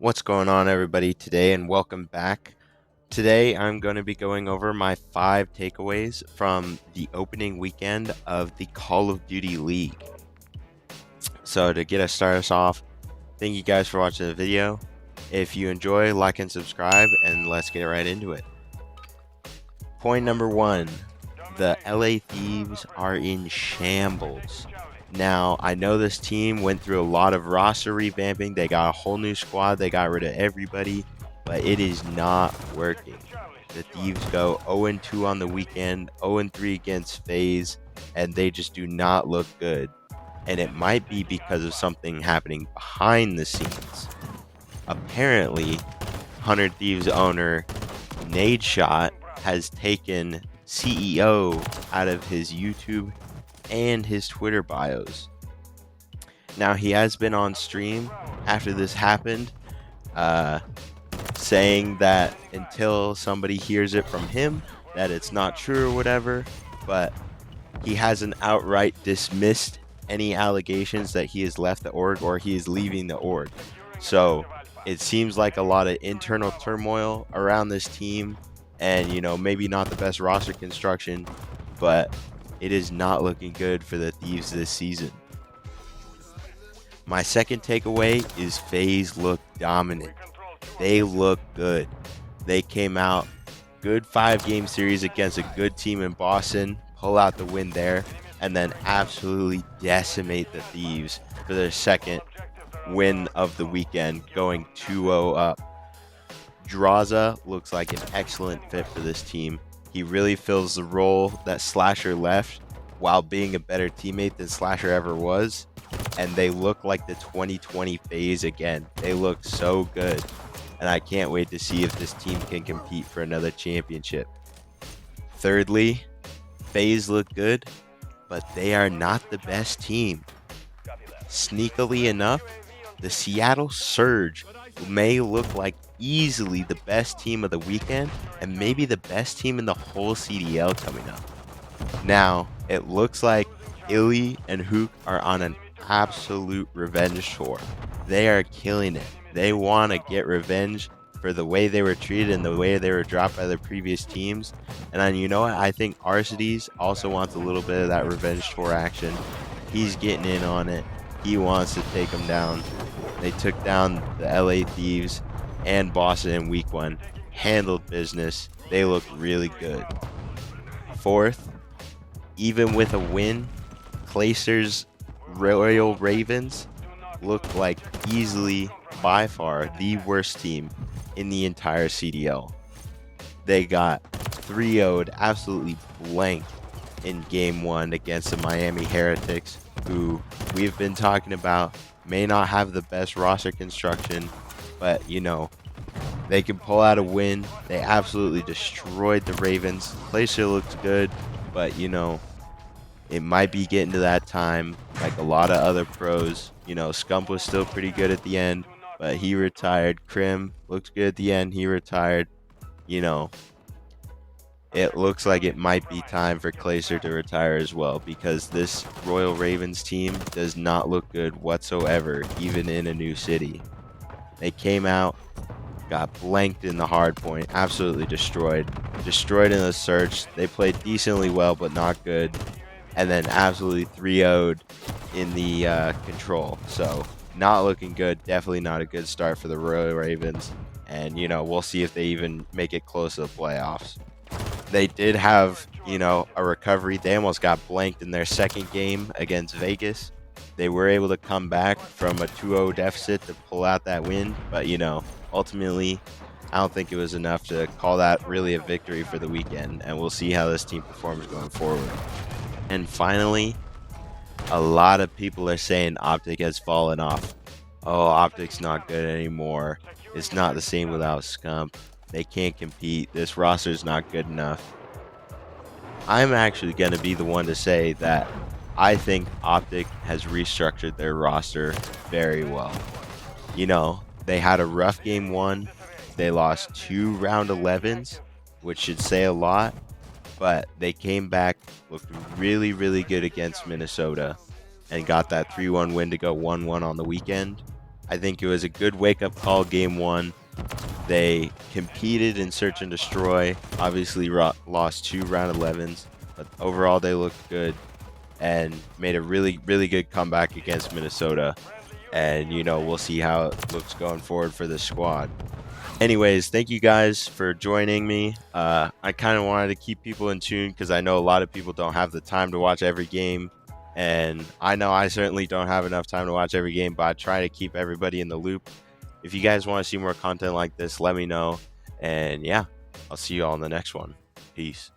What's going on, everybody, today, and welcome back. Today, I'm going to be going over my 5 takeaways from the opening weekend of the Call of Duty League. So, to get us started off, thank you guys for watching the video. If you enjoy, like and subscribe, and let's get right into it. Point number 1, the LA Thieves are in shambles. Now, I know this team went through a lot of roster revamping. They got a whole new squad. They got rid of everybody, but it is not working. The Thieves go 0-2 on the weekend, 0-3 against FaZe, and they just do not look good. And it might be because of something happening behind the scenes. Apparently, 100 Thieves owner Nadeshot has taken CEO out of his YouTube and his Twitter bios. Now, he has been on stream after this happened, saying that until somebody hears it from him, that it's not true or whatever, but he hasn't outright dismissed any allegations that he has left the org or he is leaving the org. So it seems like a lot of internal turmoil around this team, and maybe not the best roster construction, but it is not looking good for the Thieves this season. My second takeaway is FaZe look dominant. They look good. They came out good 5-game series against a good team in Boston, pull out the win there, and then absolutely decimate the Thieves for their second win of the weekend, going 2-0 up. Draza looks like an excellent fit for this team. He really fills the role that Slasher left while being a better teammate than Slasher ever was. And they look like the 2020 FaZe again. They look so good. And I can't wait to see if this team can compete for another championship. Thirdly, FaZe look good, but they are not the best team. Sneakily enough, the Seattle Surge may look like easily the best team of the weekend and maybe the best team in the whole CDL coming up. Now, it looks like Illy and Hook are on an absolute revenge tour. They are killing it. They want to get revenge for the way they were treated and the way they were dropped by their previous teams. And then, you know what? I think Arcides also wants a little bit of that revenge tour action. He's getting in on it. He wants to take them down. They took down the LA Thieves and Boston in week 1. Handled business. They look really good. Fourth, even with a win, Clayster's Royal Ravens look like easily, by far, the worst team in the entire CDL. They got 3-0'd, absolutely blanked in game 1 against the Miami Heretics, who we've been talking about may not have the best roster construction, but they can pull out a win. They absolutely destroyed the Ravens. Clayster looks good, but it might be getting to that time like a lot of other pros. Scump was still pretty good at the end, but he retired. Krim looks good at the end. He retired. It looks like it might be time for Clayster to retire as well, because this Royal Ravens team does not look good whatsoever, even in a new city. They came out, got blanked in the hard point, absolutely destroyed in the search. They played decently well, but not good. And then absolutely 3-0'd in the control. So not looking good. Definitely not a good start for the Royal Ravens. And, we'll see if they even make it close to the playoffs. They did have, a recovery. They almost got blanked in their second game against Vegas. They were able to come back from a 2-0 deficit to pull out that win. But, ultimately, I don't think it was enough to call that really a victory for the weekend. And we'll see how this team performs going forward. And finally, a lot of people are saying OpTic has fallen off. Oh, OpTic's not good anymore. It's not the same without Scump. They can't compete. This roster is not good enough. I'm actually going to be the one to say that I think OpTic has restructured their roster very well. They had a rough game 1. They lost 2 round 11s, which should say a lot. But they came back, looked really, really good against Minnesota, and got that 3-1 win to go 1-1 on the weekend. I think it was a good wake-up call game 1. They competed in search and destroy, obviously lost 2 round 11s, but overall they looked good and made a really good comeback against Minnesota. And we'll see how it looks going forward for the squad. Anyways, thank you guys for joining me. I kind of wanted to keep people in tune because I know a lot of people don't have the time to watch every game, and I know I certainly don't have enough time to watch every game, but I try to keep everybody in the loop. If you guys want to see more content like this, let me know. And yeah, I'll see you all in the next one. Peace.